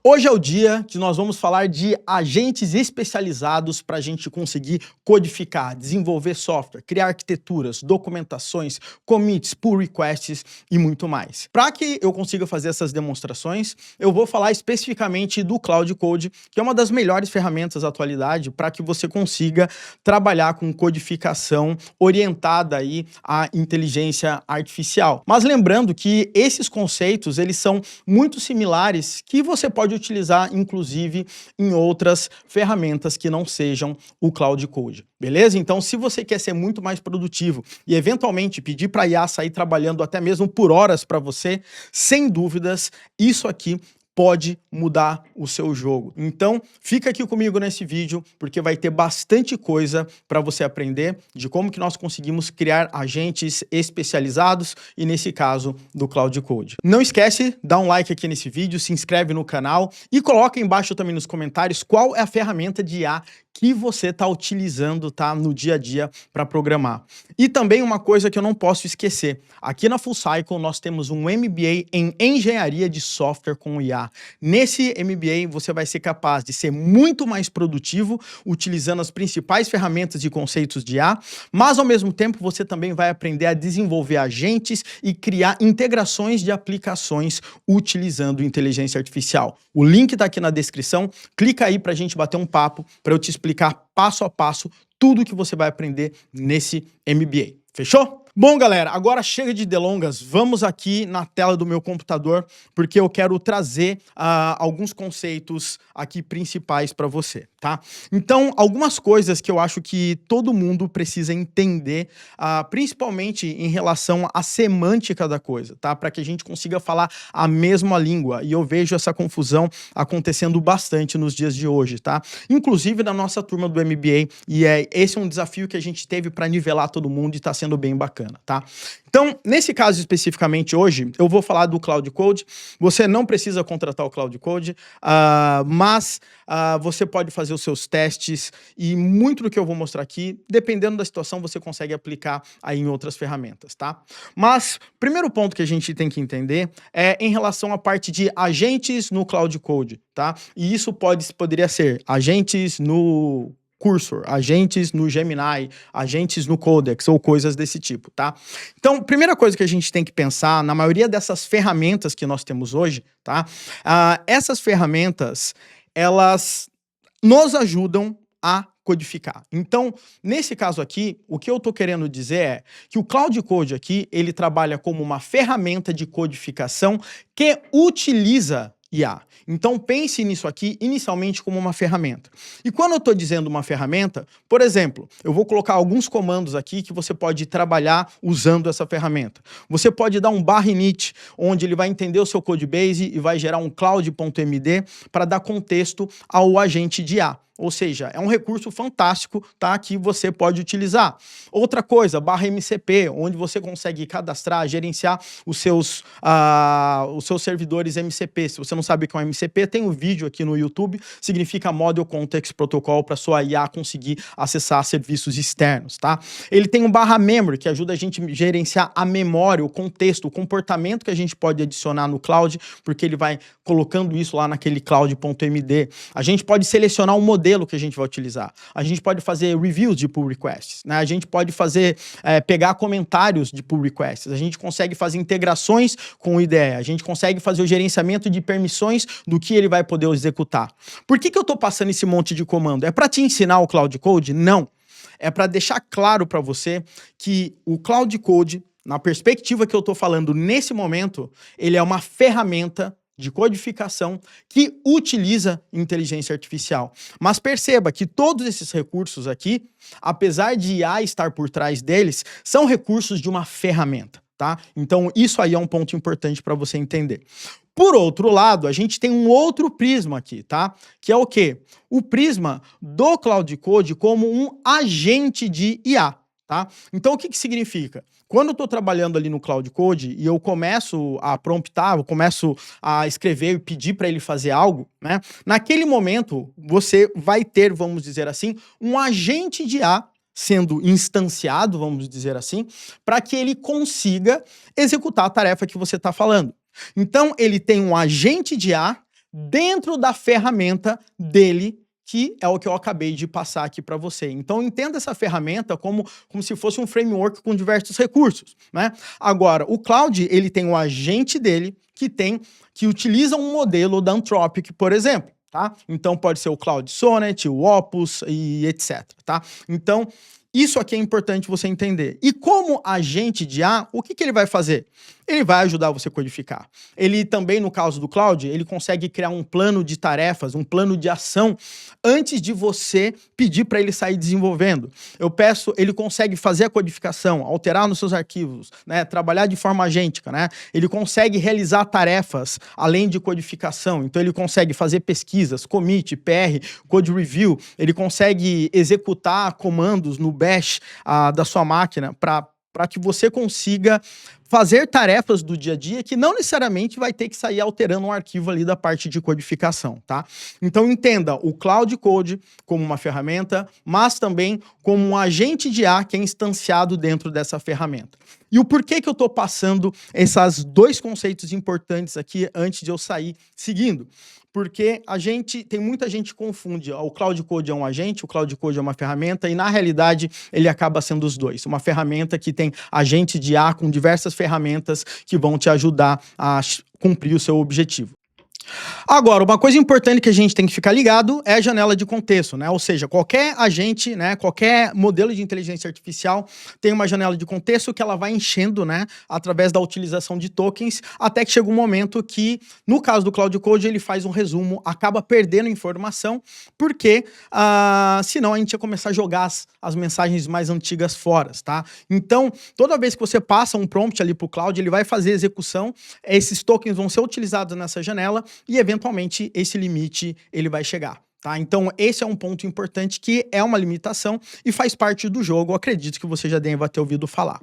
Hoje é o dia que nós vamos falar de agentes especializados para a gente conseguir codificar, desenvolver software, criar arquiteturas, documentações, commits, pull requests e muito mais. Para que eu consiga fazer essas demonstrações, eu vou falar especificamente do Cloud Code, que é uma das melhores ferramentas da atualidade para que você consiga trabalhar com codificação orientada aí à inteligência artificial. Mas lembrando que esses conceitos, eles são muito similares que você pode utilizar, inclusive, em outras ferramentas que não sejam o Cloud Code, beleza? Então, se você quer ser muito mais produtivo e, eventualmente, pedir para a IA sair trabalhando até mesmo por horas para você, sem dúvidas, isso aqui pode mudar o seu jogo. Então, fica aqui comigo nesse vídeo, porque vai ter bastante coisa para você aprender de como que nós conseguimos criar agentes especializados e, nesse caso, do Cloud Code. Não esquece, dá um like aqui nesse vídeo, se inscreve no canal e coloca embaixo também nos comentários qual é a ferramenta de IA que você está utilizando, tá, no dia a dia para programar. E também uma coisa que eu não posso esquecer, aqui na Full Cycle nós temos um MBA em Engenharia de Software com IA. Nesse MBA você vai ser capaz de ser muito mais produtivo utilizando as principais ferramentas e conceitos de IA, mas ao mesmo tempo você também vai aprender a desenvolver agentes e criar integrações de aplicações utilizando inteligência artificial. O link está aqui na descrição, clica aí para a gente bater um papo, para eu te explicar passo a passo tudo que você vai aprender nesse MBA. Fechou? Bom, galera, agora chega de delongas, vamos aqui na tela do meu computador, porque eu quero trazer alguns conceitos aqui principais para você, tá? Então, algumas coisas que eu acho que todo mundo precisa entender, principalmente em relação à semântica da coisa, tá? Para que a gente consiga falar a mesma língua, e eu vejo essa confusão acontecendo bastante nos dias de hoje, tá? Inclusive na nossa turma do MBA, e esse é um desafio que a gente teve para nivelar todo mundo e está sendo bem bacana, tá? Então, nesse caso especificamente hoje, eu vou falar do Cloud Code. Você não precisa contratar o Cloud Code, mas você pode fazer os seus testes e muito do que eu vou mostrar aqui, dependendo da situação, você consegue aplicar aí em outras ferramentas, tá? Mas, primeiro ponto que a gente tem que entender é em relação à parte de agentes no Cloud Code, tá? E isso poderia ser agentes no Cursor, agentes no Gemini, agentes no Codex ou coisas desse tipo, tá? Então, primeira coisa que a gente tem que pensar, na maioria dessas ferramentas que nós temos hoje, tá? Essas ferramentas, elas nos ajudam a codificar. Então, nesse caso aqui, o que eu estou querendo dizer é que o Cloud Code aqui, ele trabalha como uma ferramenta de codificação que utiliza IA. Então pense nisso aqui inicialmente como uma ferramenta. E quando eu estou dizendo uma ferramenta, por exemplo, eu vou colocar alguns comandos aqui que você pode trabalhar usando essa ferramenta. Você pode dar um /init, onde ele vai entender o seu codebase e vai gerar um cloud.md para dar contexto ao agente de IA. Ou seja, é um recurso fantástico, tá, que você pode utilizar. Outra coisa, /MCP, onde você consegue cadastrar, gerenciar os seus servidores MCP. Se você não sabe o que é um MCP, tem um vídeo aqui no YouTube, significa Model Context Protocol, para sua IA conseguir acessar serviços externos, tá? Ele tem um /memory, que ajuda a gente a gerenciar a memória, o contexto, o comportamento que a gente pode adicionar no cloud, porque ele vai colocando isso lá naquele cloud.md. A gente pode selecionar um modelo que a gente vai utilizar. A gente pode fazer reviews de pull requests, né? A gente pode fazer, pegar comentários de pull requests, a gente consegue fazer integrações com o IDE, a gente consegue fazer o gerenciamento de permissões do que ele vai poder executar. Por que eu estou passando esse monte de comando? É para te ensinar o Cloud Code? Não. É para deixar claro para você que o Cloud Code, na perspectiva que eu estou falando nesse momento, ele é uma ferramenta de codificação que utiliza inteligência artificial. Mas perceba que todos esses recursos aqui, apesar de IA estar por trás deles, são recursos de uma ferramenta, tá? Então isso aí é um ponto importante para você entender. Por outro lado, a gente tem um outro prisma aqui, tá? Que é o quê? O prisma do Cloud Code como um agente de IA. Tá? Então, o que significa? Quando eu estou trabalhando ali no Cloud Code e eu começo a promptar, eu começo a escrever e pedir para ele fazer algo, né? Naquele momento, você vai ter, vamos dizer assim, um agente de IA sendo instanciado, vamos dizer assim, para que ele consiga executar a tarefa que você está falando. Então, ele tem um agente de IA dentro da ferramenta dele, que é o que eu acabei de passar aqui para você. Então, entenda essa ferramenta como se fosse um framework com diversos recursos, né? Agora, o Cloud, ele tem o agente dele que utiliza um modelo da Anthropic, por exemplo, tá? Então, pode ser o Cloud Sonnet, o Opus e etc, tá? Então, isso aqui é importante você entender. E como agente de IA, o que ele vai fazer? Ele vai ajudar você a codificar. Ele também, no caso do Cloud, ele consegue criar um plano de tarefas, um plano de ação, antes de você pedir para ele sair desenvolvendo. Ele consegue fazer a codificação, alterar nos seus arquivos, né, trabalhar de forma agêntica, né? Ele consegue realizar tarefas além de codificação. Então, ele consegue fazer pesquisas, commit, PR, code review. Ele consegue executar comandos no bash da sua máquina para que você consiga fazer tarefas do dia a dia que não necessariamente vai ter que sair alterando um arquivo ali da parte de codificação, tá? Então entenda o Cloud Code como uma ferramenta, mas também como um agente de IA que é instanciado dentro dessa ferramenta. E o porquê que eu estou passando esses dois conceitos importantes aqui antes de eu sair seguindo? Porque tem muita gente que confunde, o Cloud Code é um agente, o Cloud Code é uma ferramenta, e na realidade ele acaba sendo os dois. Uma ferramenta que tem agente de IA com diversas ferramentas que vão te ajudar a cumprir o seu objetivo. Agora, uma coisa importante que a gente tem que ficar ligado é a janela de contexto, né? Ou seja, qualquer agente, né, qualquer modelo de inteligência artificial tem uma janela de contexto que ela vai enchendo, né, através da utilização de tokens, até que chega um momento que, no caso do Cloud Code, ele faz um resumo, acaba perdendo informação, porque senão a gente ia começar a jogar as mensagens mais antigas fora, tá? Então, toda vez que você passa um prompt ali para o Cloud, ele vai fazer execução, esses tokens vão ser utilizados nessa janela, e eventualmente esse limite ele vai chegar, tá? Então esse é um ponto importante que é uma limitação e faz parte do jogo, eu acredito que você já deva ter ouvido falar.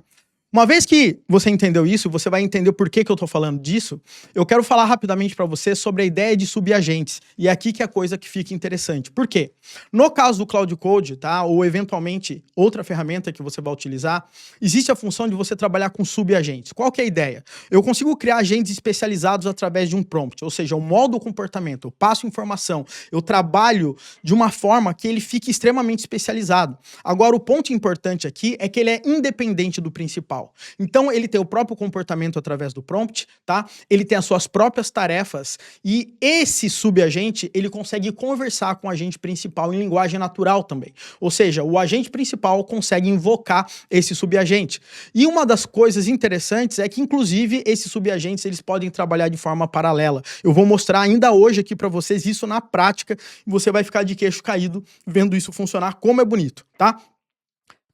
Uma vez que você entendeu isso, você vai entender por que eu estou falando disso, eu quero falar rapidamente para você sobre a ideia de subagentes. E é aqui que é a coisa que fica interessante. Por quê? No caso do Cloud Code, tá, ou eventualmente outra ferramenta que você vai utilizar, existe a função de você trabalhar com subagentes. Qual que é a ideia? Eu consigo criar agentes especializados através de um prompt, ou seja, eu moldo o comportamento, eu passo informação, eu trabalho de uma forma que ele fique extremamente especializado. Agora, o ponto importante aqui é que ele é independente do principal. Então, ele tem o próprio comportamento através do prompt, tá? Ele tem as suas próprias tarefas e esse subagente, ele consegue conversar com o agente principal em linguagem natural também. Ou seja, o agente principal consegue invocar esse subagente. E uma das coisas interessantes é que, inclusive, esses subagentes, eles podem trabalhar de forma paralela. Eu vou mostrar ainda hoje aqui para vocês isso na prática e você vai ficar de queixo caído vendo isso funcionar, como é bonito, tá?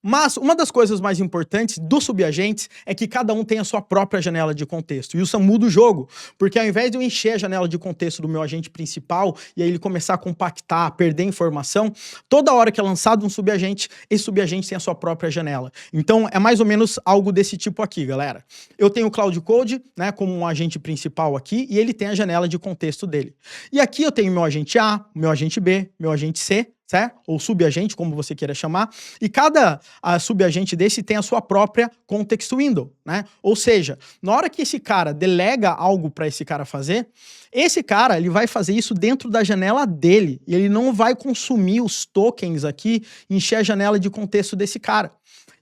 Mas uma das coisas mais importantes dos subagentes é que cada um tem a sua própria janela de contexto. E isso muda o jogo, porque ao invés de eu encher a janela de contexto do meu agente principal e aí ele começar a compactar, perder informação, toda hora que é lançado um subagente, esse subagente tem a sua própria janela. Então é mais ou menos algo desse tipo aqui, galera. Eu tenho o Cloud Code, né, como um agente principal aqui, e ele tem a janela de contexto dele. E aqui eu tenho meu agente A, meu agente B, meu agente C, certo? Ou subagente, como você queira chamar, e cada subagente desse tem a sua própria context window, né? Ou seja, na hora que esse cara delega algo para esse cara fazer, esse cara ele vai fazer isso dentro da janela dele, e ele não vai consumir os tokens aqui, encher a janela de contexto desse cara.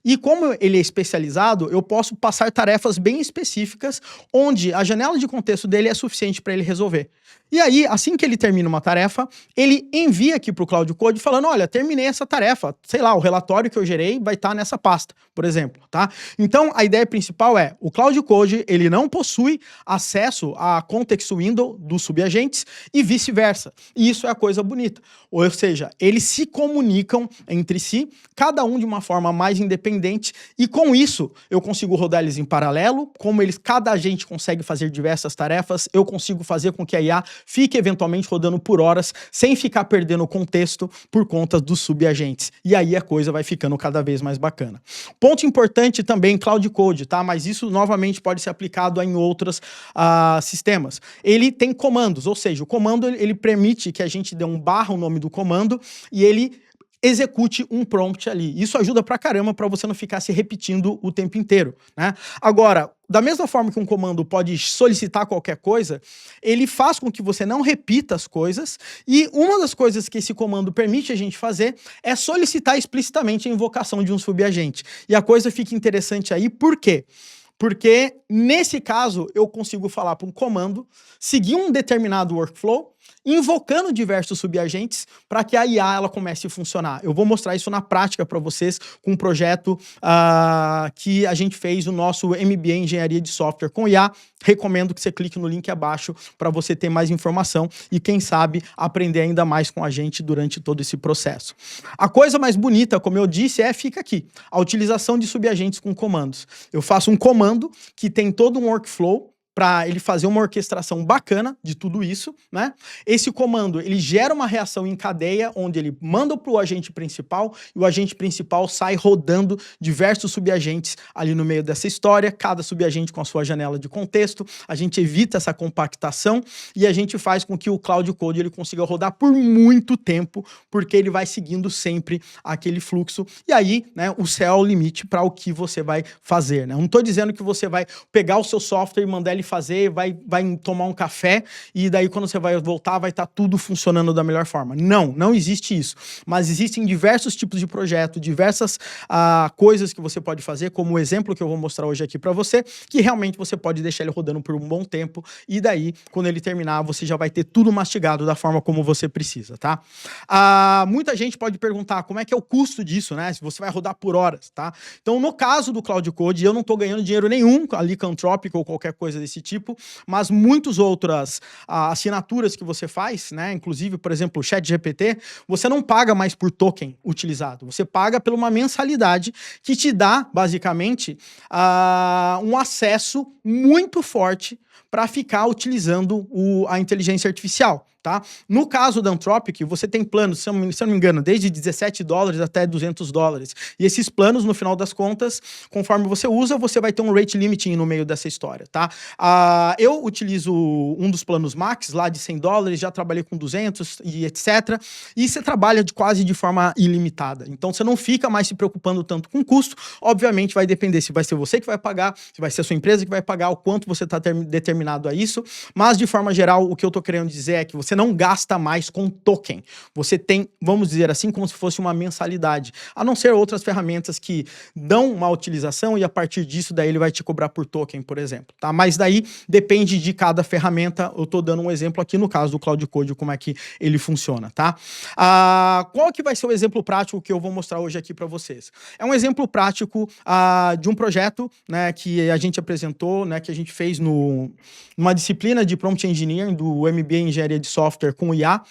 E como ele é especializado, eu posso passar tarefas bem específicas, onde a janela de contexto dele é suficiente para ele resolver. E aí, assim que ele termina uma tarefa, ele envia aqui para o Cloud Code falando, olha, terminei essa tarefa, sei lá, o relatório que eu gerei vai estar nessa pasta, por exemplo, tá? Então, a ideia principal é, o Cloud Code, ele não possui acesso à context window dos subagentes e vice-versa. E isso é a coisa bonita. Ou seja, eles se comunicam entre si, cada um de uma forma mais independente, e com isso, eu consigo rodar eles em paralelo, como cada agente consegue fazer diversas tarefas, eu consigo fazer com que a IA fique eventualmente rodando por horas, sem ficar perdendo o contexto por conta dos subagentes. E aí a coisa vai ficando cada vez mais bacana. Ponto importante também, Cloud Code, tá? Mas isso novamente pode ser aplicado em outros sistemas. Ele tem comandos, ou seja, o comando ele permite que a gente dê um barra o nome do comando e ele execute um prompt ali. Isso ajuda pra caramba pra você não ficar se repetindo o tempo inteiro, né? Agora, da mesma forma que um comando pode solicitar qualquer coisa, ele faz com que você não repita as coisas, e uma das coisas que esse comando permite a gente fazer é solicitar explicitamente a invocação de um subagente. E a coisa fica interessante aí, por quê? Porque, nesse caso, eu consigo falar para um comando, seguir um determinado workflow, invocando diversos subagentes para que a IA ela comece a funcionar. Eu vou mostrar isso na prática para vocês com um projeto que a gente fez, o nosso MBA em Engenharia de Software com IA. Recomendo que você clique no link abaixo para você ter mais informação e, quem sabe, aprender ainda mais com a gente durante todo esse processo. A coisa mais bonita, como eu disse, fica aqui. A utilização de subagentes com comandos. Eu faço um comando que tem todo um workflow para ele fazer uma orquestração bacana de tudo isso, né? Esse comando, ele gera uma reação em cadeia, onde ele manda para o agente principal, e o agente principal sai rodando diversos subagentes ali no meio dessa história, cada subagente com a sua janela de contexto. A gente evita essa compactação e a gente faz com que o Cloud Code ele consiga rodar por muito tempo, porque ele vai seguindo sempre aquele fluxo. E aí, né, o céu é o limite para o que você vai fazer, né? Não estou dizendo que você vai pegar o seu software e mandar ele fazer, vai tomar um café e daí quando você vai voltar vai estar tudo funcionando da melhor forma. Não existe isso. Mas existem diversos tipos de projeto, diversas coisas que você pode fazer, como o exemplo que eu vou mostrar hoje aqui para você, que realmente você pode deixar ele rodando por um bom tempo e daí, quando ele terminar, você já vai ter tudo mastigado da forma como você precisa, tá? Muita gente pode perguntar como é que é o custo disso, né? Se você vai rodar por horas, tá? Então, no caso do Cloud Code, eu não estou ganhando dinheiro nenhum ali com Anthropic ou qualquer coisa desse tipo, mas muitas outras assinaturas que você faz, né? Inclusive, por exemplo, o ChatGPT, você não paga mais por token utilizado, você paga por uma mensalidade que te dá, basicamente, um acesso muito forte para ficar utilizando a inteligência artificial. Tá? No caso da Anthropic, você tem planos, se eu não me engano, desde $17 até $200. E esses planos, no final das contas, conforme você usa, você vai ter um rate limiting no meio dessa história, tá? Eu utilizo um dos planos Max, lá de $100, já trabalhei com 200 e etc. E você trabalha quase de forma ilimitada. Então, você não fica mais se preocupando tanto com o custo. Obviamente, vai depender se vai ser você que vai pagar, se vai ser a sua empresa que vai pagar, o quanto você está determinado a isso. Mas, de forma geral, o que eu estou querendo dizer é que você não gasta mais com token. Você tem, vamos dizer assim, como se fosse uma mensalidade. A não ser outras ferramentas que dão uma utilização e a partir disso daí ele vai te cobrar por token, por exemplo. Tá? Mas daí depende de cada ferramenta. Eu estou dando um exemplo aqui no caso do Cloud Code, como é que ele funciona. Tá? Qual que vai ser o exemplo prático que eu vou mostrar hoje aqui para vocês? É um exemplo prático de um projeto, né, que a gente apresentou, né, que a gente fez numa disciplina de Prompt Engineering do MBA em Engenharia de Software com IA,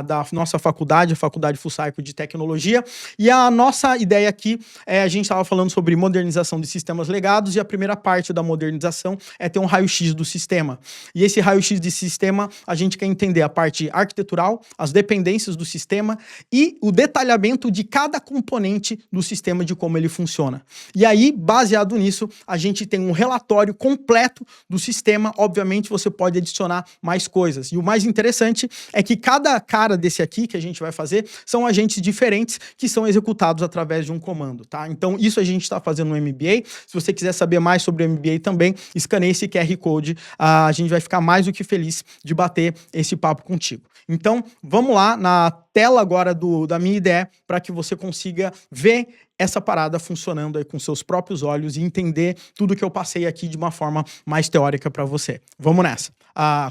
da nossa faculdade, a Faculdade Full Cycle de Tecnologia. E a nossa ideia aqui a gente estava falando sobre modernização de sistemas legados, e a primeira parte da modernização é ter um raio-x do sistema. E esse raio-x de sistema, a gente quer entender a parte arquitetural, as dependências do sistema e o detalhamento de cada componente do sistema, de como ele funciona. E aí, baseado nisso, a gente tem um relatório completo do sistema. Obviamente, você pode adicionar mais coisas. E o mais interessante é que cada cara desse aqui que a gente vai fazer são agentes diferentes que são executados através de um comando, tá? Então, isso a gente está fazendo no MBA. Se você quiser saber mais sobre o MBA também, escaneie esse QR Code. A gente vai ficar mais do que feliz de bater esse papo contigo. Então, vamos lá na tela agora da minha ideia para que você consiga ver essa parada funcionando aí com seus próprios olhos e entender tudo que eu passei aqui de uma forma mais teórica para você. Vamos nessa.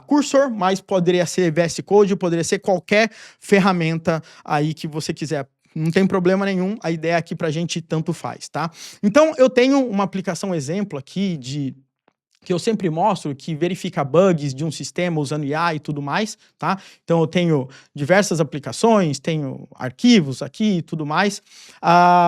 Cursor, mas poderia ser VS Code, poderia ser qualquer ferramenta aí que você quiser. Não tem problema nenhum, a ideia aqui pra gente tanto faz, tá? Então, eu tenho uma aplicação exemplo aqui que eu sempre mostro, que verifica bugs de um sistema usando IA e tudo mais, tá? Então, eu tenho diversas aplicações, tenho arquivos aqui e tudo mais,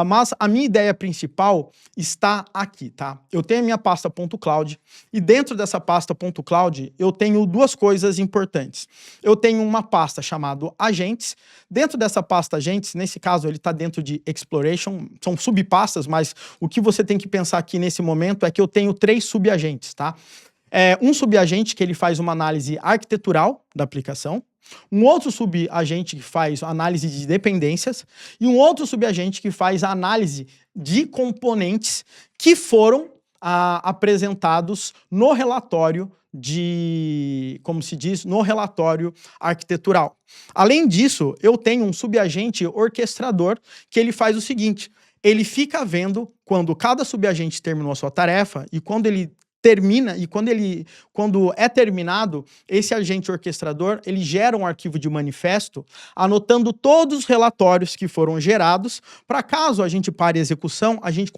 mas a minha ideia principal está aqui, tá? Eu tenho a minha pasta .cloud e dentro dessa pasta .cloud eu tenho duas coisas importantes. Eu tenho uma pasta chamada agentes. Dentro dessa pasta agentes, nesse caso ele está dentro de exploration, são subpastas, mas o que você tem que pensar aqui nesse momento é que eu tenho 3 subagentes, tá? Um subagente que ele faz uma análise arquitetural da aplicação, um outro subagente que faz análise de dependências e um outro subagente que faz a análise de componentes que foram apresentados no relatório como se diz, no relatório arquitetural. Além disso, eu tenho um subagente orquestrador que ele faz o seguinte: ele fica vendo quando cada subagente terminou a sua tarefa e quando ele termina, e quando é terminado, esse agente orquestrador, ele gera um arquivo de manifesto anotando todos os relatórios que foram gerados, para caso a gente pare a execução, a gente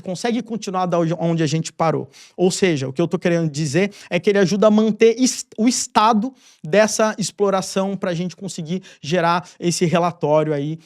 consegue continuar da onde a gente parou. Ou seja, o que eu estou querendo dizer é que ele ajuda a manter o estado dessa exploração para a gente conseguir gerar esse relatório aí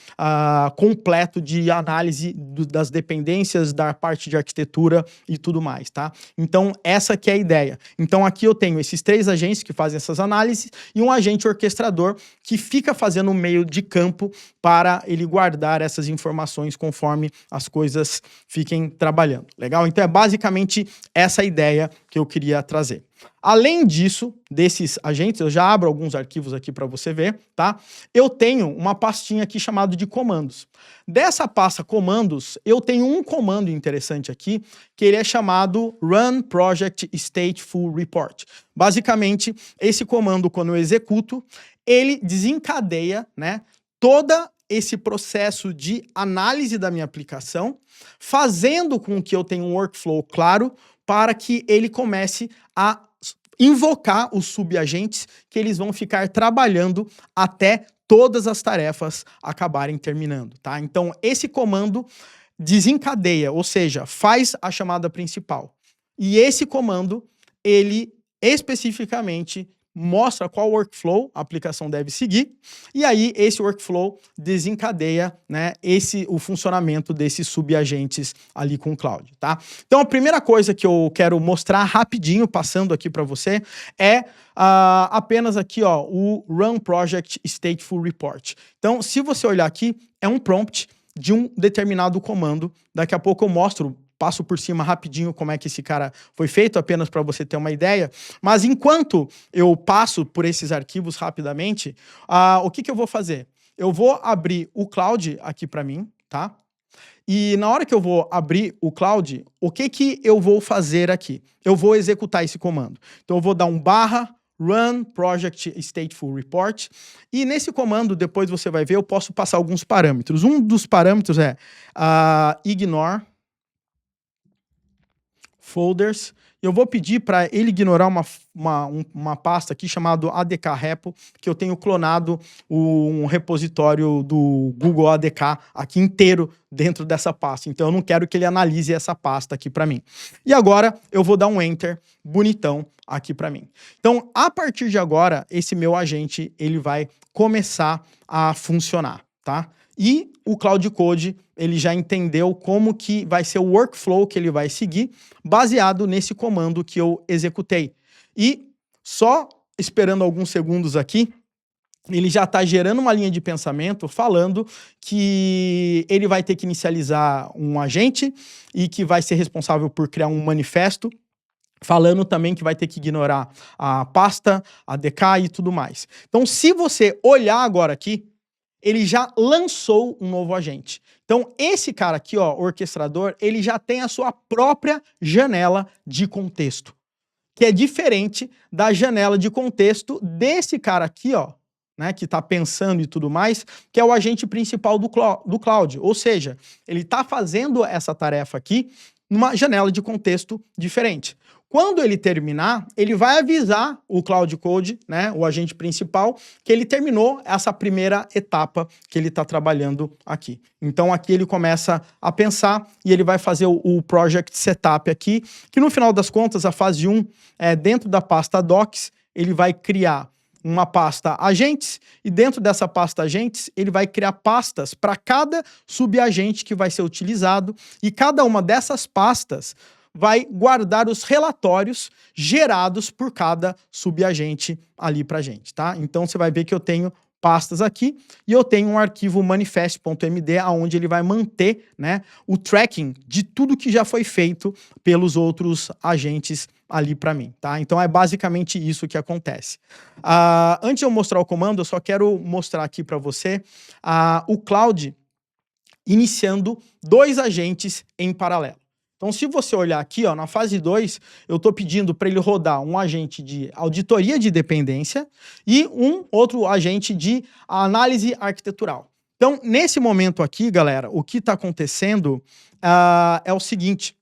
completo de análise das dependências, da parte de arquitetura e tudo mais, tá? Então, essa que é a ideia. Então, aqui eu tenho esses 3 agentes que fazem essas análises e um agente orquestrador que fica fazendo o meio de campo para ele guardar essas informações conforme as coisas fiquem trabalhando. Legal? Então, é basicamente essa ideia que eu queria trazer. Além disso, desses agentes, eu já abro alguns arquivos aqui para você ver, tá? Eu tenho uma pastinha aqui chamada de comandos. Dessa pasta comandos, eu tenho um comando interessante aqui, que ele é chamado Run Project Stateful Report. Basicamente, esse comando, quando eu executo, ele desencadeia, né, todo esse processo de análise da minha aplicação, fazendo com que eu tenha um workflow claro para que ele comece a invocar os subagentes que eles vão ficar trabalhando até todas as tarefas acabarem terminando, tá? Então, esse comando desencadeia, ou seja, faz a chamada principal. E esse comando, ele especificamente mostra qual workflow a aplicação deve seguir, e aí esse workflow desencadeia, né, o funcionamento desses subagentes ali com o Cloud, tá? Então a primeira coisa que eu quero mostrar rapidinho, passando aqui para você, é apenas aqui, ó, o Run Project Stateful Report. Então, se você olhar aqui, é um prompt de um determinado comando. Daqui a pouco eu passo por cima rapidinho como é que esse cara foi feito, apenas para você ter uma ideia. Mas enquanto eu passo por esses arquivos rapidamente, o que eu vou fazer? Eu vou abrir o Cloud aqui para mim, tá? E na hora que eu vou abrir o Cloud, o que eu vou fazer aqui? Eu vou executar esse comando. Então eu vou dar um /run project stateful report, e nesse comando, depois você vai ver, eu posso passar alguns parâmetros. Um dos parâmetros é ignore folders. Eu vou pedir para ele ignorar uma pasta aqui chamada ADK Repo, que eu tenho clonado um repositório do Google ADK aqui inteiro dentro dessa pasta. Então eu não quero que ele analise essa pasta aqui para mim. E agora eu vou dar um Enter bonitão aqui para mim. Então, a partir de agora, esse meu agente ele vai começar a funcionar, tá? E o Cloud Code, ele já entendeu como que vai ser o workflow que ele vai seguir, baseado nesse comando que eu executei. E só esperando alguns segundos aqui, ele já está gerando uma linha de pensamento falando que ele vai ter que inicializar um agente e que vai ser responsável por criar um manifesto, falando também que vai ter que ignorar a pasta, a ADK e tudo mais. Então, se você olhar agora aqui, ele já lançou um novo agente. Então, esse cara aqui, ó, orquestrador, ele já tem a sua própria janela de contexto, que é diferente da janela de contexto desse cara aqui, ó, né, que está pensando e tudo mais, que é o agente principal do Cloud. Ou seja, ele está fazendo essa tarefa aqui numa janela de contexto diferente. Quando ele terminar, ele vai avisar o Cloud Code, né, o agente principal, que ele terminou essa primeira etapa que ele está trabalhando aqui. Então aqui ele começa a pensar e ele vai fazer o Project Setup aqui, que no final das contas, a fase 1, dentro da pasta Docs, ele vai criar uma pasta agentes, e dentro dessa pasta agentes, ele vai criar pastas para cada subagente que vai ser utilizado, e cada uma dessas pastas vai guardar os relatórios gerados por cada subagente ali pra gente, tá? Então você vai ver que eu tenho pastas aqui e eu tenho um arquivo manifest.md onde ele vai manter, né, o tracking de tudo que já foi feito pelos outros agentes ali para mim, tá? Então é basicamente isso que acontece. Antes de eu mostrar o comando, eu só quero mostrar aqui para você o Cloud iniciando 2 agentes em paralelo. Então, se você olhar aqui, ó, na fase 2, eu estou pedindo para ele rodar um agente de auditoria de dependência e um outro agente de análise arquitetural. Então, nesse momento aqui, galera, o que está acontecendo é o seguinte,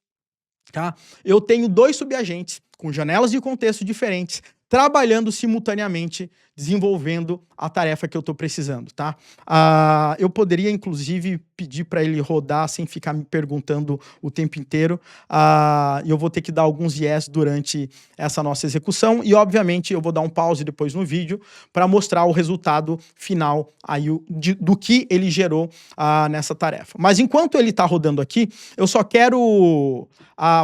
tá? Eu tenho 2 subagentes com janelas de contexto diferentes, trabalhando simultaneamente, desenvolvendo a tarefa que eu estou precisando, tá? Eu poderia, inclusive, pedir para ele rodar sem ficar me perguntando o tempo inteiro, e eu vou ter que dar alguns yes durante essa nossa execução, e, obviamente, eu vou dar um pause depois no vídeo para mostrar o resultado final aí, do que ele gerou nessa tarefa. Mas, enquanto ele está rodando aqui, eu só quero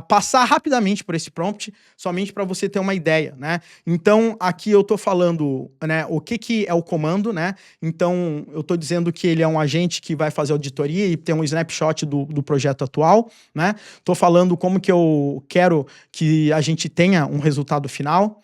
passar rapidamente por esse prompt, somente para você ter uma ideia, né? Então, aqui eu estou falando, né, o que é o comando, né? Então, eu estou dizendo que ele é um agente que vai fazer auditoria e tem um snapshot do projeto atual, né? Estou falando como que eu quero que a gente tenha um resultado final.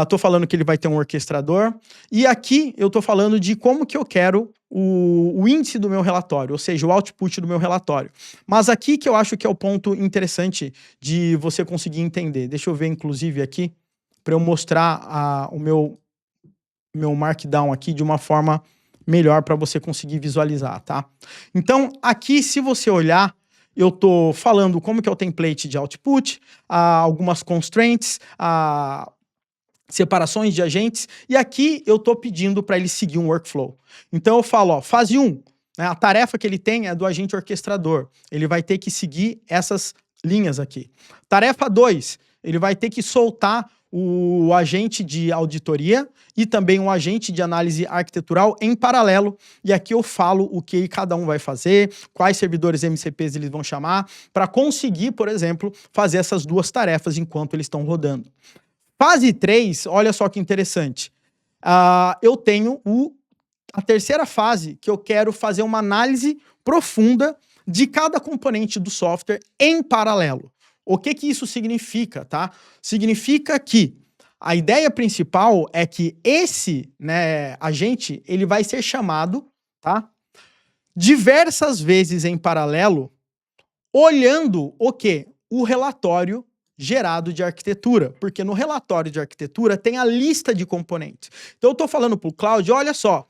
Estou falando que ele vai ter um orquestrador. E aqui eu estou falando de como que eu quero o índice do meu relatório, ou seja, o output do meu relatório. Mas aqui que eu acho que é o ponto interessante de você conseguir entender. Deixa eu ver, inclusive, aqui, para eu mostrar o meu Markdown aqui de uma forma melhor para você conseguir visualizar, tá? Então, aqui, se você olhar, eu estou falando como que é o template de output, algumas constraints, separações de agentes, e aqui eu estou pedindo para ele seguir um workflow. Então eu falo, ó, fase 1, né, a tarefa que ele tem é do agente orquestrador. Ele vai ter que seguir essas linhas aqui. Tarefa 2, ele vai ter que soltar o agente de auditoria e também o agente de análise arquitetural em paralelo. E aqui eu falo o que cada um vai fazer, quais servidores MCPs eles vão chamar, para conseguir, por exemplo, fazer essas 2 tarefas enquanto eles estão rodando. Fase 3, olha só que interessante. Eu tenho a terceira fase, que eu quero fazer uma análise profunda de cada componente do software em paralelo. O que isso significa, tá? Significa que a ideia principal é que esse, né, agente, ele vai ser chamado, tá, diversas vezes em paralelo, olhando o quê? O relatório gerado de arquitetura, porque no relatório de arquitetura tem a lista de componentes. Então eu estou falando para o Cláudio, olha só,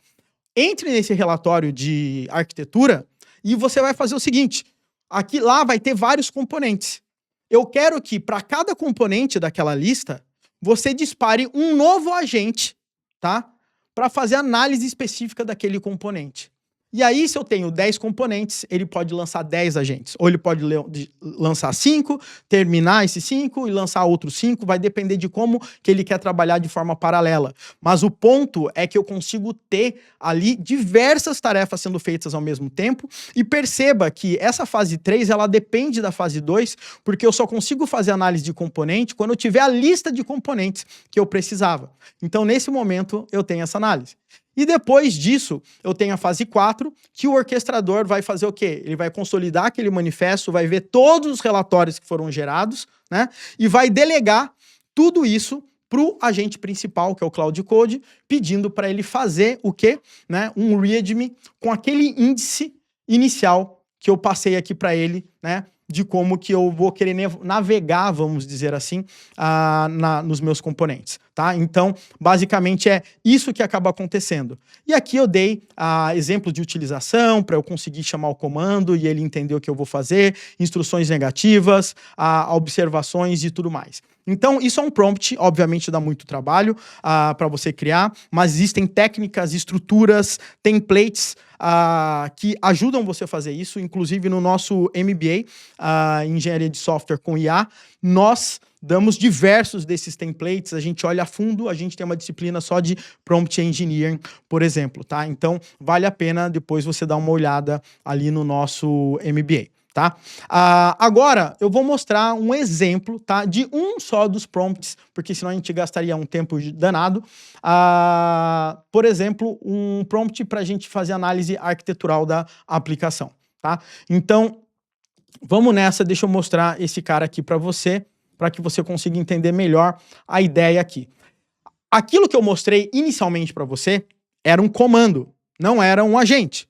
entre nesse relatório de arquitetura e você vai fazer o seguinte, lá vai ter vários componentes. Eu quero que para cada componente daquela lista, você dispare um novo agente, tá? Para fazer análise específica daquele componente. E aí, se eu tenho 10 componentes, ele pode lançar 10 agentes. Ou ele pode lançar 5, terminar esses 5 e lançar outros 5. Vai depender de como que ele quer trabalhar de forma paralela. Mas o ponto é que eu consigo ter ali diversas tarefas sendo feitas ao mesmo tempo. E perceba que essa fase 3, ela depende da fase 2, porque eu só consigo fazer análise de componente quando eu tiver a lista de componentes que eu precisava. Então, nesse momento, eu tenho essa análise. E depois disso, eu tenho a fase 4, que o orquestrador vai fazer o quê? Ele vai consolidar aquele manifesto, vai ver todos os relatórios que foram gerados, né? E vai delegar tudo isso para o agente principal, que é o Cloud Code, pedindo para ele fazer o quê? Né? Um readme com aquele índice inicial que eu passei aqui para ele, né? De como que eu vou querer navegar, vamos dizer assim, nos meus componentes, tá? Então, basicamente é isso que acaba acontecendo. E aqui eu dei exemplos de utilização para eu conseguir chamar o comando e ele entender o que eu vou fazer, instruções negativas, observações e tudo mais. Então, isso é um prompt, obviamente dá muito trabalho para você criar, mas existem técnicas, estruturas, templates que ajudam você a fazer isso. Inclusive, no nosso MBA, Engenharia de Software com IA, nós damos diversos desses templates, a gente olha a fundo, a gente tem uma disciplina só de Prompt Engineering, por exemplo, tá? Então, vale a pena depois você dar uma olhada ali no nosso MBA. Tá? Agora, eu vou mostrar um exemplo, tá, de um só dos prompts, porque senão a gente gastaria um tempo danado. Por exemplo, um prompt para a gente fazer análise arquitetural da aplicação. Tá? Então, vamos nessa, deixa eu mostrar esse cara aqui para que você consiga entender melhor a ideia aqui. Aquilo que eu mostrei inicialmente para você era um comando, não era um agente.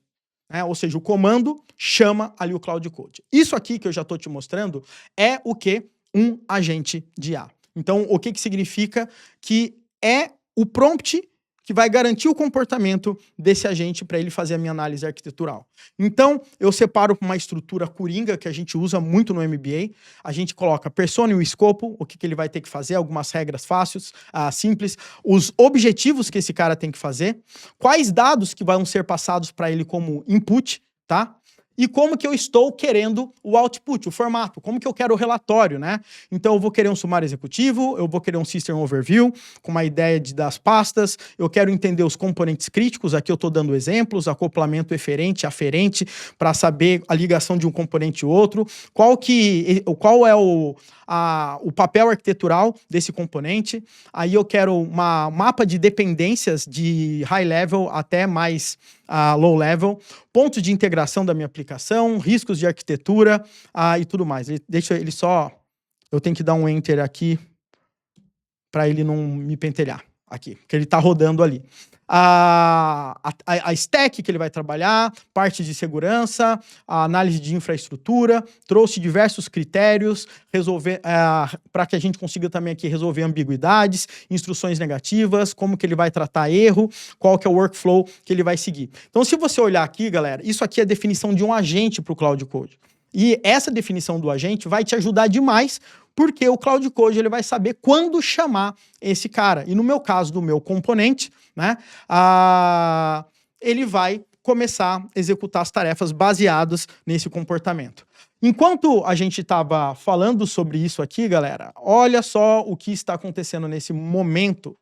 né? Ou seja, o comando chama ali o Cloud Code. Isso aqui que eu já estou te mostrando é o que? Um agente de IA. Então, o que significa? Que é o prompt que vai garantir o comportamento desse agente para ele fazer a minha análise arquitetural. Então, eu separo uma estrutura coringa que a gente usa muito no MBA. A gente coloca persona e o escopo, o que ele vai ter que fazer, algumas regras fáceis, simples, os objetivos que esse cara tem que fazer, quais dados que vão ser passados para ele como input, tá? E como que eu estou querendo o output, o formato, como que eu quero o relatório, né? Então eu vou querer um sumário executivo, eu vou querer um system overview, com uma ideia das pastas, eu quero entender os componentes críticos, aqui eu estou dando exemplos, acoplamento eferente, aferente, para saber a ligação de um componente e outro, qual é o papel arquitetural desse componente, aí eu quero um mapa de dependências de high level até mais low level, pontos de integração da minha aplicação, riscos de arquitetura e tudo mais. Eu tenho que dar um enter aqui para ele não me pentelhar aqui, porque ele está rodando ali. A stack que ele vai trabalhar, parte de segurança, a análise de infraestrutura, trouxe diversos critérios, para que a gente consiga também aqui resolver ambiguidades, instruções negativas, como que ele vai tratar erro, qual que é o workflow que ele vai seguir. Então, se você olhar aqui, galera, isso aqui é a definição de um agente para o Cloud Code. E essa definição do agente vai te ajudar demais, porque o Cloud Code ele vai saber quando chamar esse cara. E no meu caso, do meu componente, né, ele vai começar a executar as tarefas baseadas nesse comportamento. Enquanto a gente estava falando sobre isso aqui, galera, olha só o que está acontecendo nesse momento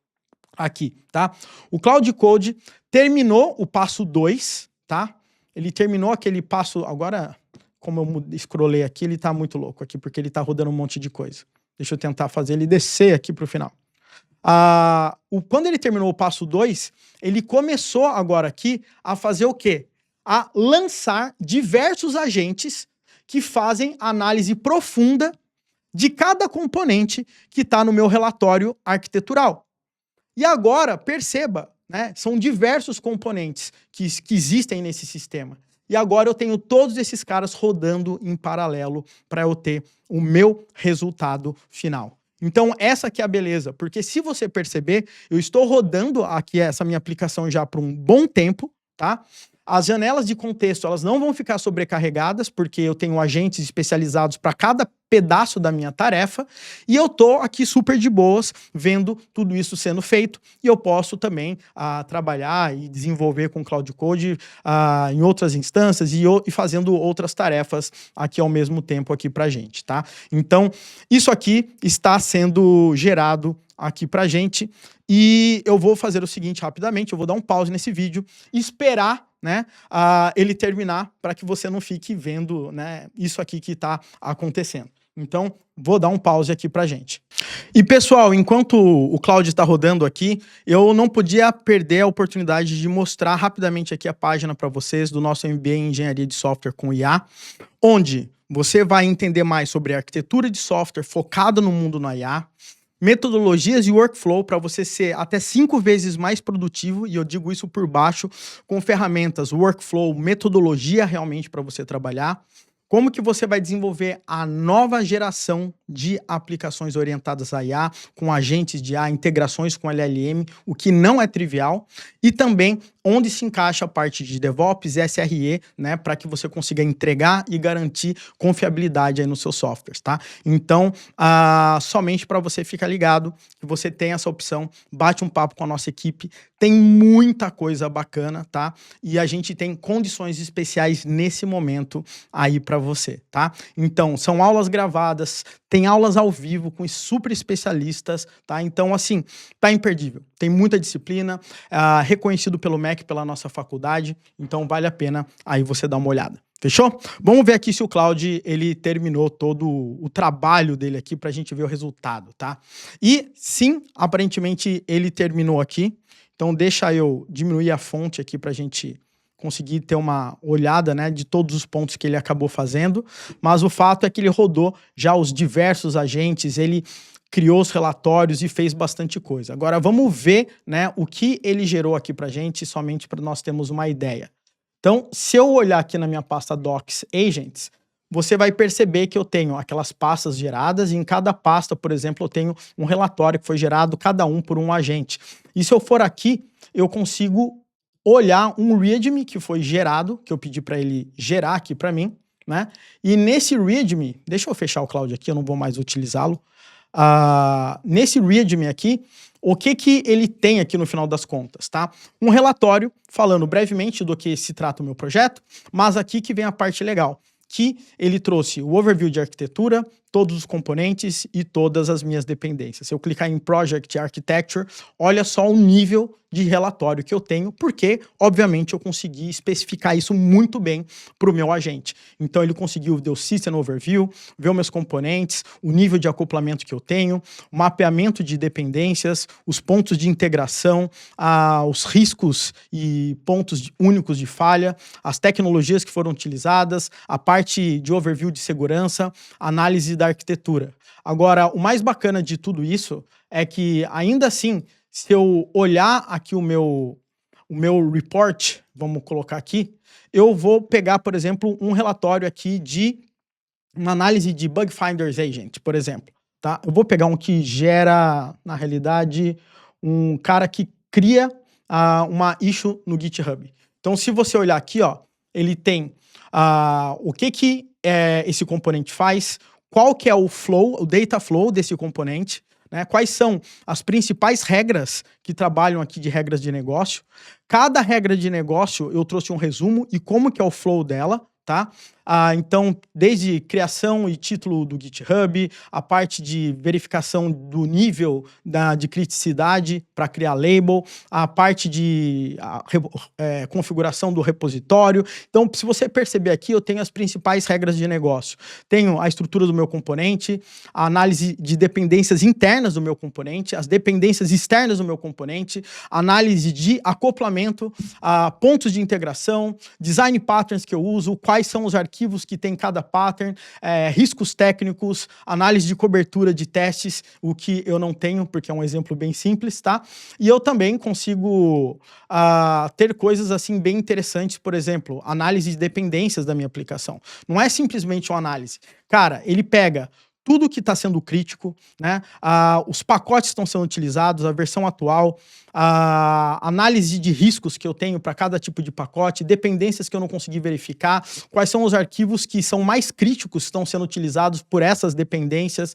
aqui, tá? O Cloud Code terminou o passo 2, tá? Ele terminou aquele passo... Agora... Como eu scrollei aqui, ele tá muito louco aqui, porque ele tá rodando um monte de coisa. Deixa eu tentar fazer ele descer aqui pro final. Quando ele terminou o passo 2, ele começou agora aqui a fazer o quê? A lançar diversos agentes que fazem análise profunda de cada componente que está no meu relatório arquitetural. E agora, perceba, né, são diversos componentes que existem nesse sistema. E agora eu tenho todos esses caras rodando em paralelo para eu ter o meu resultado final. Então, essa aqui é a beleza, porque se você perceber, eu estou rodando aqui essa minha aplicação já por um bom tempo, tá? As janelas de contexto, elas não vão ficar sobrecarregadas, porque eu tenho agentes especializados para cada pedaço da minha tarefa, e eu tô aqui super de boas, vendo tudo isso sendo feito, e eu posso também trabalhar e desenvolver com Cloud Code em outras instâncias e fazendo outras tarefas aqui ao mesmo tempo aqui pra gente, tá? Então, isso aqui está sendo gerado aqui pra gente, e eu vou fazer o seguinte rapidamente, eu vou dar um pause nesse vídeo e esperar, né, ele terminar para que você não fique vendo, né, isso aqui que está acontecendo. Então, vou dar um pause aqui pra gente. E pessoal, enquanto o Cloud está rodando aqui, eu não podia perder a oportunidade de mostrar rapidamente aqui a página para vocês do nosso MBA em Engenharia de Software com IA, onde você vai entender mais sobre a arquitetura de software focada no mundo na IA, metodologias e workflow para você ser até 5 vezes mais produtivo, e eu digo isso por baixo, com ferramentas, workflow, metodologia realmente para você trabalhar. Como que você vai desenvolver a nova geração de aplicações orientadas a IA, com agentes de IA, integrações com LLM, o que não é trivial, e também onde se encaixa a parte de DevOps, SRE, né, para que você consiga entregar e garantir confiabilidade aí nos seus softwares, tá? Então, somente para você ficar ligado que você tem essa opção, bate um papo com a nossa equipe, tem muita coisa bacana, tá? E a gente tem condições especiais nesse momento aí para você, tá? Então, são aulas gravadas, tem aulas ao vivo com super especialistas, tá? Então, assim, tá imperdível. Tem muita disciplina, reconhecido pelo MEC, pela nossa faculdade, então vale a pena aí você dar uma olhada. Fechou? Vamos ver aqui se o Cloud, ele terminou todo o trabalho dele aqui pra gente ver o resultado, tá? E sim, aparentemente ele terminou aqui, então deixa eu diminuir a fonte aqui pra gente conseguir ter uma olhada, né, de todos os pontos que ele acabou fazendo, mas o fato é que ele rodou já os diversos agentes, ele criou os relatórios e fez bastante coisa. Agora vamos ver, né, o que ele gerou aqui pra gente, somente para nós termos uma ideia. Então, se eu olhar aqui na minha pasta Docs Agents, você vai perceber que eu tenho aquelas pastas geradas e em cada pasta, por exemplo, eu tenho um relatório que foi gerado, cada um por um agente. E se eu for aqui, eu consigo olhar um README que foi gerado, que eu pedi para ele gerar aqui para mim, né? E nesse README, deixa eu fechar o Cloud aqui, eu não vou mais utilizá-lo. Nesse README aqui, o que ele tem aqui no final das contas, tá? Um relatório falando brevemente do que se trata o meu projeto, mas aqui que vem a parte legal, que ele trouxe o overview de arquitetura, todos os componentes e todas as minhas dependências. Se eu clicar em Project Architecture, olha só o nível de relatório que eu tenho, porque, obviamente, eu consegui especificar isso muito bem para o meu agente. Então, ele conseguiu ver o System Overview, ver os meus componentes, o nível de acoplamento que eu tenho, o mapeamento de dependências, os pontos de integração, os riscos e pontos únicos de falha, as tecnologias que foram utilizadas, a parte de overview de segurança, análise da arquitetura. Agora, o mais bacana de tudo isso é que, ainda assim, se eu olhar aqui o meu report, vamos colocar aqui, eu vou pegar, por exemplo, um relatório aqui de uma análise de Bug Finders Agent, por exemplo. Tá? Eu vou pegar um que gera, na realidade, um cara que cria uma issue no GitHub. Então, se você olhar aqui, ó, ele tem o que esse componente faz, qual que é o flow, o data flow desse componente, né? Quais são as principais regras que trabalham aqui de regras de negócio. Cada regra de negócio eu trouxe um resumo e como que é o flow dela, tá? Então, desde criação e título do GitHub, a parte de verificação do nível de criticidade para criar label, a parte de configuração do repositório. Então, se você perceber aqui, eu tenho as principais regras de negócio. Tenho a estrutura do meu componente, a análise de dependências internas do meu componente, as dependências externas do meu componente, análise de acoplamento, pontos de integração, design patterns que eu uso, quais são os arquivos que tem cada pattern, riscos técnicos, análise de cobertura de testes, o que eu não tenho, porque é um exemplo bem simples, tá? E eu também consigo ter coisas assim bem interessantes, por exemplo, análise de dependências da minha aplicação. Não é simplesmente uma análise. Cara, ele pega tudo que está sendo crítico, né? Os pacotes estão sendo utilizados, a versão atual, a análise de riscos que eu tenho para cada tipo de pacote, dependências que eu não consegui verificar, quais são os arquivos que são mais críticos que estão sendo utilizados por essas dependências,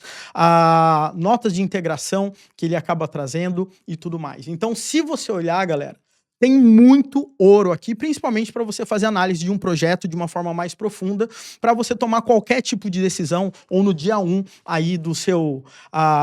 notas de integração que ele acaba trazendo e tudo mais. Então, se você olhar, galera, tem muito ouro aqui, principalmente para você fazer análise de um projeto de uma forma mais profunda, para você tomar qualquer tipo de decisão, ou no dia 1 aí do seu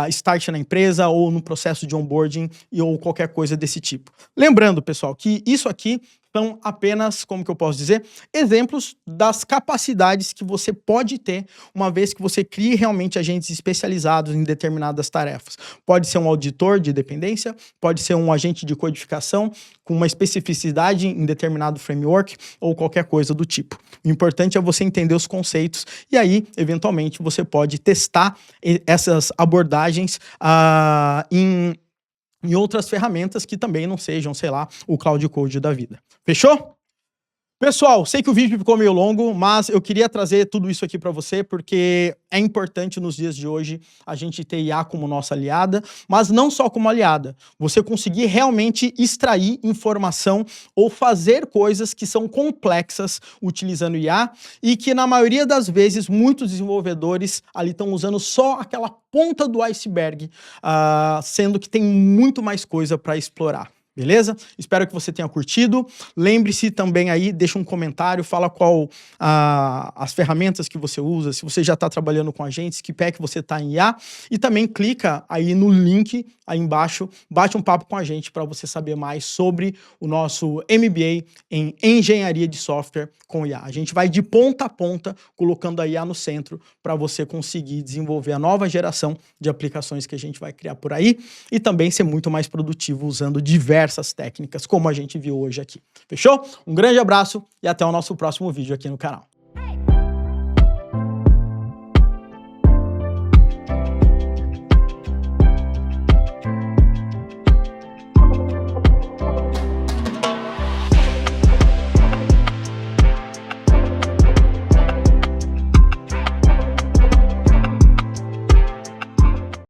start na empresa, ou no processo de onboarding, ou qualquer coisa desse tipo. Lembrando, pessoal, que isso aqui são apenas, como que eu posso dizer, exemplos das capacidades que você pode ter uma vez que você crie realmente agentes especializados em determinadas tarefas. Pode ser um auditor de dependência, pode ser um agente de codificação com uma especificidade em determinado framework ou qualquer coisa do tipo. O importante é você entender os conceitos e aí, eventualmente, você pode testar essas abordagens em outras ferramentas que também não sejam, sei lá, o Cloud Code da vida. Fechou? Pessoal, sei que o vídeo ficou meio longo, mas eu queria trazer tudo isso aqui para você, porque é importante nos dias de hoje a gente ter IA como nossa aliada, mas não só como aliada. Você conseguir realmente extrair informação ou fazer coisas que são complexas utilizando IA e que, na maioria das vezes, muitos desenvolvedores ali estão usando só aquela ponta do iceberg, sendo que tem muito mais coisa para explorar. Beleza? Espero que você tenha curtido. Lembre-se também aí, deixa um comentário, fala qual as ferramentas que você usa, se você já está trabalhando com agentes, que pé que você está em IA. E também clica aí no link aí embaixo, bate um papo com a gente para você saber mais sobre o nosso MBA em Engenharia de Software com IA. A gente vai de ponta a ponta colocando a IA no centro para você conseguir desenvolver a nova geração de aplicações que a gente vai criar por aí e também ser muito mais produtivo usando diversas técnicas, como a gente viu hoje aqui. Fechou? Um grande abraço e até o nosso próximo vídeo aqui no canal.